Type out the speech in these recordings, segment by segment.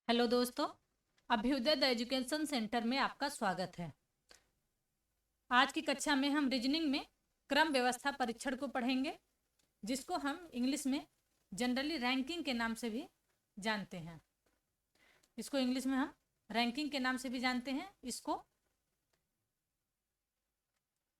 Hello दोस्तों, Abhyuday the education centre में आपका स्वागत है। आज की कक्षा में हम रीजनिंग में क्रम व्यवस्था परीक्षण को पढ़ेंगे, जिसको हम इंग्लिश में जनरली रैंकिंग के नाम से भी जानते हैं। इसको इंग्लिश में हम रैंकिंग के नाम से भी जानते हैं। इसको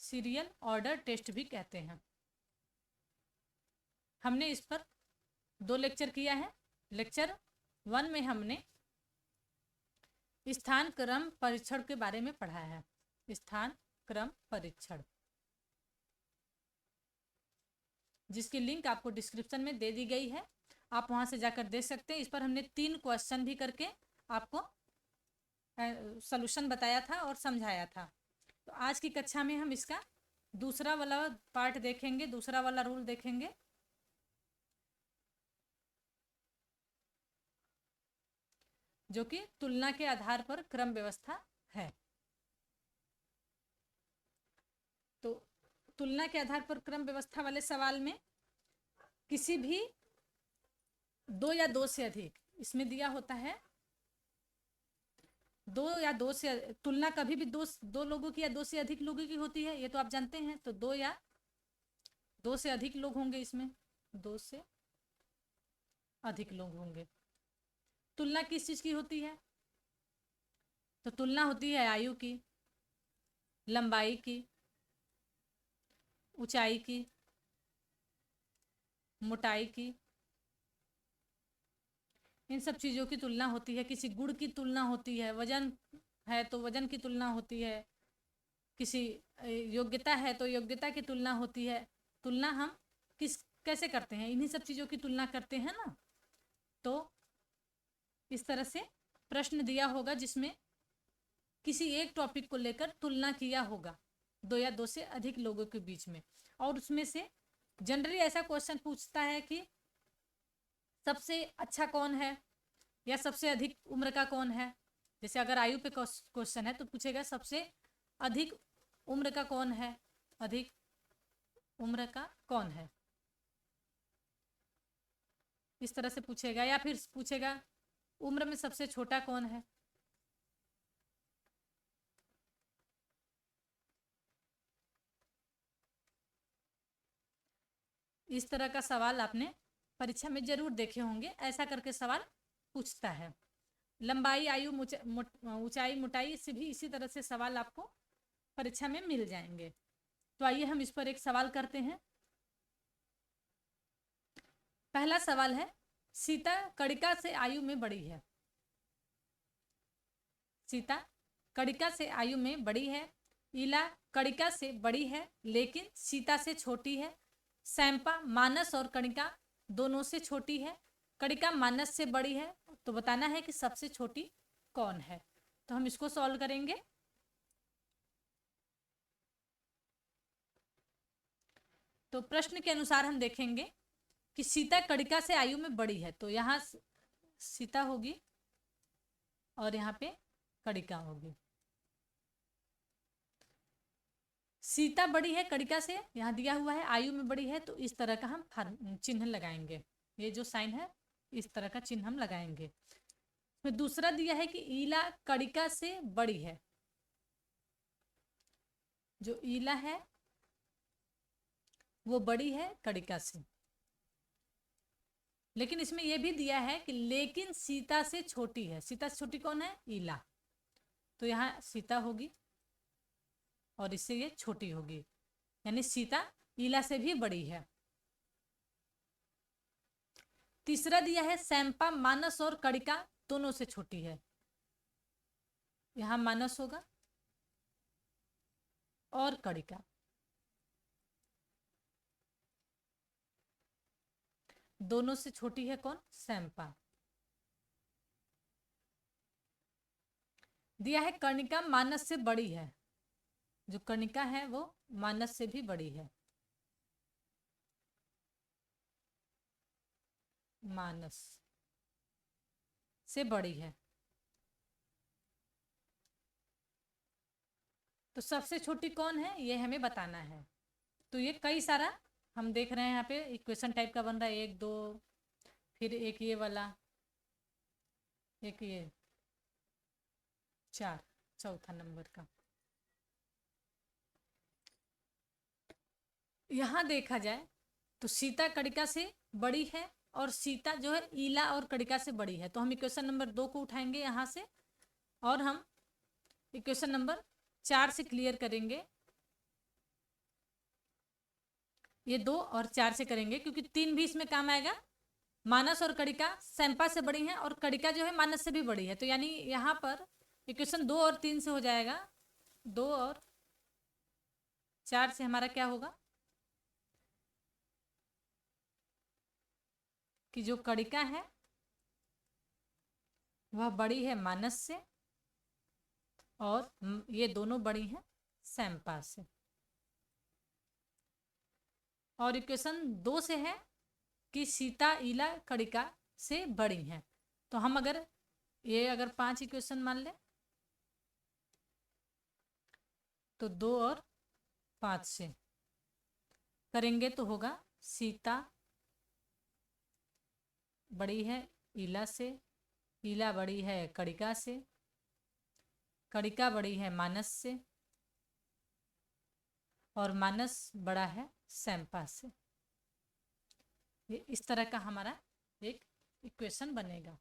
सीरियल ऑर्डर टेस्ट भी कहते हैं। हमने इस पर 2 लेक्चर किया है। लेक्चर 1 में हमने स्थान क्रम परीक्षण के बारे में पढ़ा है। स्थान क्रम परीक्षण, जिसकी लिंक आपको डिस्क्रिप्शन में दे दी गई है, आप वहां से जाकर देख सकते हैं। इस पर हमने 3 क्वेश्चन भी करके आपको सॉल्यूशन बताया था और समझाया था। तो आज की कक्षा में हम इसका दूसरा वाला पार्ट देखेंगे, दूसरा वाला रूल देखेंगे, जो कि तुलना के आधार पर क्रम व्यवस्था है। तो तुलना के आधार पर क्रम व्यवस्था वाले सवाल में किसी भी 2 या 2 से अधिक, इसमें दिया होता है 2 या 2 से, तुलना कभी भी दो लोगों की या 2 से अधिक लोगों की होती है, ये तो आप जानते हैं। तो 2 या 2 से अधिक लोग होंगे, इसमें 2 से अधिक लोग होंगे। तुलना किस चीज की होती है? तो तुलना होती है आयु की, लंबाई की, ऊंचाई की, मोटाई की, इन सब चीज़ों की तुलना होती है। किसी गुण की तुलना होती है, वजन है तो वजन की तुलना होती है, किसी योग्यता है तो योग्यता की तुलना होती है। तुलना हम कैसे करते हैं? इन्हीं सब चीज़ों की तुलना करते हैं ना। तो इस तरह से प्रश्न दिया होगा जिसमें किसी एक टॉपिक को लेकर तुलना किया होगा 2 या 2 से अधिक लोगों के बीच में, और उसमें से जनरली ऐसा क्वेश्चन पूछता है कि सबसे अच्छा कौन है या सबसे अधिक उम्र का कौन है। जैसे अगर आयु पे क्वेश्चन है तो पूछेगा सबसे अधिक उम्र का कौन है, अधिक उम्र का कौन है, इस तरह से पूछेगा। या फिर पूछेगा उम्र में सबसे छोटा कौन है। इस तरह का सवाल आपने परीक्षा में जरूर देखे होंगे। ऐसा करके सवाल पूछता है। लंबाई, आयु, ऊंचाई, मोटाई से भी इसी तरह से सवाल आपको परीक्षा में मिल जाएंगे। तो आइए हम इस पर एक सवाल करते हैं। पहला सवाल है, सीता कड़िका से आयु में बड़ी है। सीता कड़िका से आयु में बड़ी है। ईला कड़िका से बड़ी है लेकिन सीता से छोटी है। सैंपा मानस और कणिका दोनों से छोटी है। कणिका मानस से बड़ी है। तो बताना है कि सबसे छोटी कौन है। तो हम इसको सॉल्व करेंगे। तो प्रश्न के अनुसार हम देखेंगे कि सीता कणिका से आयु में बड़ी है, तो यहाँ सीता होगी और यहाँ पे कणिका होगी। सीता बड़ी है कणिका से, यहाँ दिया हुआ है आयु में बड़ी है, तो इस तरह का हम चिन्ह लगाएंगे। ये जो साइन है इस तरह का चिन्ह हम लगाएंगे। फिर दूसरा दिया है कि ईला कणिका से बड़ी है। जो ईला है वो बड़ी है कणिका से, लेकिन इसमें यह भी दिया है कि लेकिन सीता से छोटी है। सीता से छोटी कौन है? ईला। तो यहाँ सीता होगी और इससे ये छोटी होगी, यानी सीता ईला से भी बड़ी है। तीसरा दिया है सैंपा मानस और कणिका दोनों से छोटी है। यहां मानस होगा और कणिका दोनों से छोटी है। कौन? सैंपा। दिया है कणिका मानस से बड़ी है। जो कणिका है वो मानस से भी बड़ी है। मानस से बड़ी है। तो सबसे छोटी कौन है ये हमें बताना है। तो ये कई सारा हम देख रहे हैं, यहाँ पे इक्वेशन टाइप का बन रहा है, 1 2, फिर एक ये वाला, एक ये 4 चौथा नंबर का। यहाँ देखा जाए तो सीता कड़िका से बड़ी है और सीता जो है ईला और कड़िका से बड़ी है, तो हम इक्वेशन नंबर 2 को उठाएंगे यहाँ से और हम इक्वेशन नंबर 4 से क्लियर करेंगे। ये 2 और 4 से करेंगे क्योंकि 3 भी इसमें काम आएगा। मानस और कड़िका सैंपा से बड़ी हैं और कड़िका जो है मानस से भी बड़ी है, तो यानी यहाँ पर इक्वेशन 2 और 3 से हो जाएगा। 2 और 4 से हमारा क्या होगा कि जो कड़िका है वह बड़ी है मानस से और ये दोनों बड़ी हैं सैंपा से। और इक्वेशन 2 से है कि सीता ईला कड़िका से बड़ी हैं, तो हम अगर 5 इक्वेशन मान लें तो 2 और 5 से करेंगे तो होगा सीता बड़ी है ईला से, ईला बड़ी है कड़िका से, कड़िका बड़ी है मानस से और मानस बड़ा है सैंपा से। ये इस तरह का हमारा एक इक्वेशन बनेगा।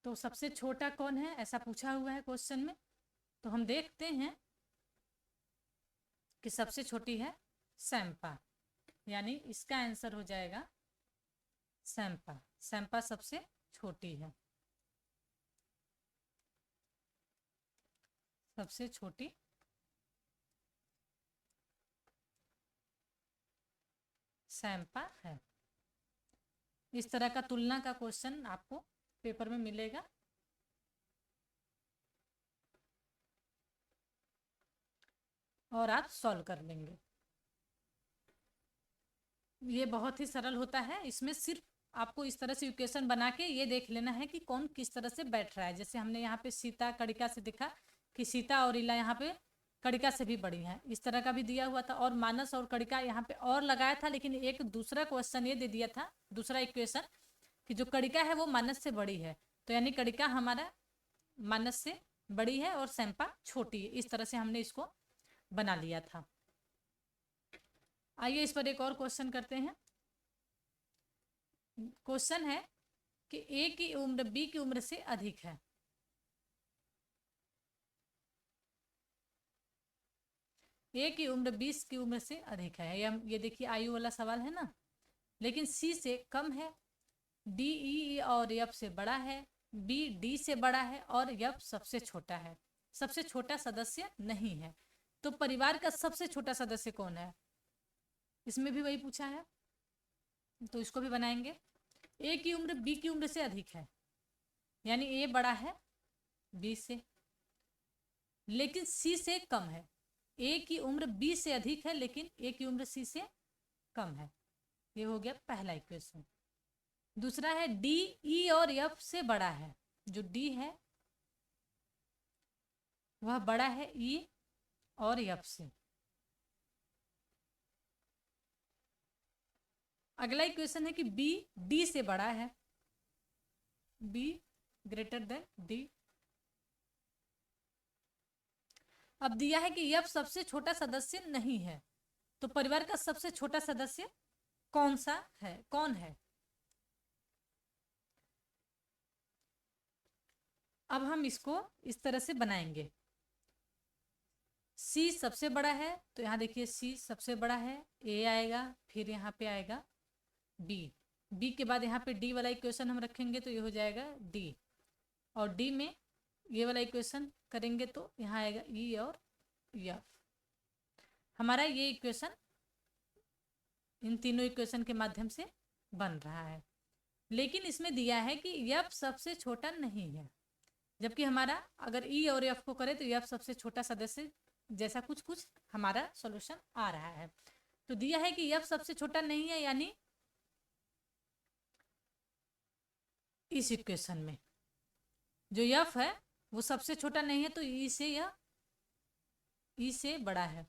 तो सबसे छोटा कौन है ऐसा पूछा हुआ है क्वेश्चन में, तो हम देखते हैं कि सबसे छोटी है सैंपा, यानी इसका आंसर हो जाएगा सैंपा। सैंपा सबसे छोटी है, सबसे छोटी सैंपा है। इस तरह का तुलना का क्वेश्चन आपको पेपर में मिलेगा। और आप सॉल्व कर लेंगे। ये बहुत ही सरल होता है, इसमें सिर्फ आपको इस तरह से इक्वेशन बना के ये देख लेना है कि कौन किस तरह से बैठ रहा है। जैसे हमने यहाँ पे सीता कड़िका से देखा कि सीता और इला यहाँ पे कड़िका से भी बड़ी है, इस तरह का भी दिया हुआ था। और मानस और कड़िका यहाँ पे और लगाया था, लेकिन एक दूसरा क्वेश्चन ये दे दिया था, दूसरा इक्वेशन कि जो कड़िका है वो मानस से बड़ी है, तो यानी कड़िका हमारा मानस से बड़ी है और सैंपा छोटी है। इस तरह से हमने इसको बना लिया था। आइए इस पर एक और क्वेश्चन करते हैं। क्वेश्चन है कि ए की उम्र बी की उम्र से अधिक है। ए की उम्र 20 की उम्र से अधिक है। ये देखिए आयु वाला सवाल है ना, लेकिन सी से कम है, डी ई और एफ से बड़ा है, बी डी से बड़ा है और एफ सबसे छोटा है। सबसे छोटा सदस्य नहीं है, तो परिवार का सबसे छोटा सदस्य कौन है, इसमें भी वही पूछा है, तो इसको भी बनाएंगे। ए की उम्र बी की उम्र से अधिक है, यानी ए बड़ा है बी से, लेकिन सी से कम है। ए की उम्र बी से अधिक है लेकिन ए की उम्र सी से कम है। ये हो गया पहला इक्वेशन। दूसरा है डी ई और एफ से बड़ा है। जो डी है वह बड़ा है ई और एफ से। अगला इक्वेशन है कि बी डी से बड़ा है, बी ग्रेटर देन डी। अब दिया है कि एफ सबसे छोटा सदस्य नहीं है, तो परिवार का सबसे छोटा सदस्य कौन सा है, कौन है। अब हम इसको इस तरह से बनाएंगे। सी सबसे बड़ा है, तो यहाँ देखिए सी सबसे बड़ा है, ए आएगा, फिर यहाँ पे आएगा बी, बी के बाद यहाँ पे डी वाला इक्वेशन हम रखेंगे तो ये हो जाएगा डी, और डी में ये वाला इक्वेशन करेंगे तो यहाँ आएगा ई और एफ। हमारा ये इक्वेशन इन तीनों इक्वेशन के माध्यम से बन रहा है, लेकिन इसमें दिया है कि एफ सबसे छोटा नहीं है, जबकि हमारा अगर ई और एफ को करें तो एफ सबसे छोटा सदस्य जैसा कुछ कुछ हमारा सॉल्यूशन आ रहा है। तो दिया है कि एफ सबसे छोटा नहीं है, यानी इस इक्वेशन में जो एफ है वो सबसे छोटा नहीं है, तो ई से यह ई से बड़ा है।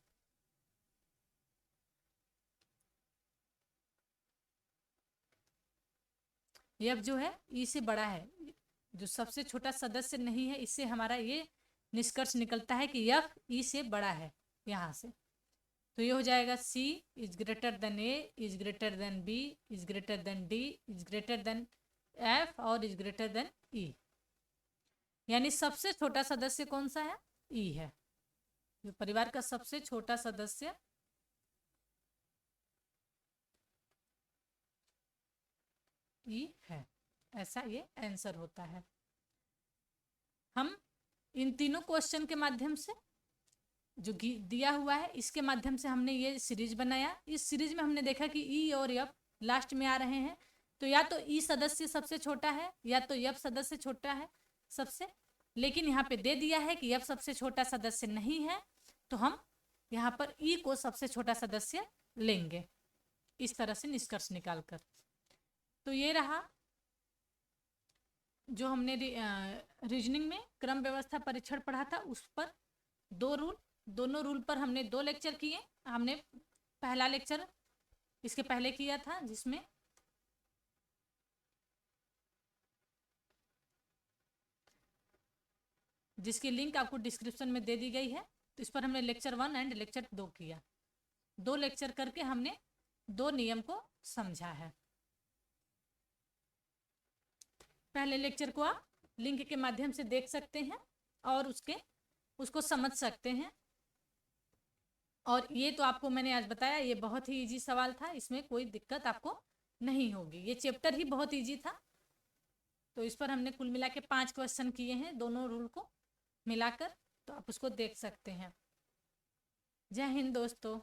एफ जो है ई से बड़ा है, जो सबसे छोटा सदस्य नहीं है, इससे हमारा ये निष्कर्ष निकलता है कि एफ ई से बड़ा है यहाँ से। तो ये हो जाएगा C is greater than A, is greater than B, is greater than D, is greater than F और इज ग्रेटर देन ई। यानी सबसे छोटा सदस्य कौन सा है? ई है। जो परिवार का सबसे छोटा सदस्य ई है, ऐसा ये आंसर होता है। हम इन तीनों क्वेश्चन के माध्यम से जो दिया हुआ है इसके माध्यम से हमने ये सीरीज बनाया। इस सीरीज में हमने देखा कि ई और एफ लास्ट में आ रहे हैं, तो या तो ई सदस्य सबसे छोटा है या तो एफ सदस्य छोटा है सबसे, लेकिन यहाँ पे दे दिया है कि एफ सबसे छोटा सदस्य नहीं है, तो हम यहाँ पर ई को सबसे छोटा सदस्य लेंगे, इस तरह से निष्कर्ष निकालकर। तो ये रहा जो हमने रीजनिंग में क्रम व्यवस्था परीक्षण पढ़ा था, उस पर दोनों रूल पर हमने 2 लेक्चर किए। हमने पहला लेक्चर इसके पहले किया था, जिसकी लिंक आपको डिस्क्रिप्शन में दे दी गई है। तो इस पर हमने लेक्चर 1 एंड लेक्चर 2 किया। 2 लेक्चर करके हमने 2 नियम को समझा है। पहले लेक्चर को आप लिंक के माध्यम से देख सकते हैं और उसको समझ सकते हैं। और ये तो आपको मैंने आज बताया, ये बहुत ही इजी सवाल था, इसमें कोई दिक्कत आपको नहीं होगी। ये चैप्टर ही बहुत इजी था। तो इस पर हमने कुल मिला के 5 क्वेश्चन किए हैं दोनों रूल को मिलाकर, तो आप उसको देख सकते हैं। जय हिंद दोस्तों।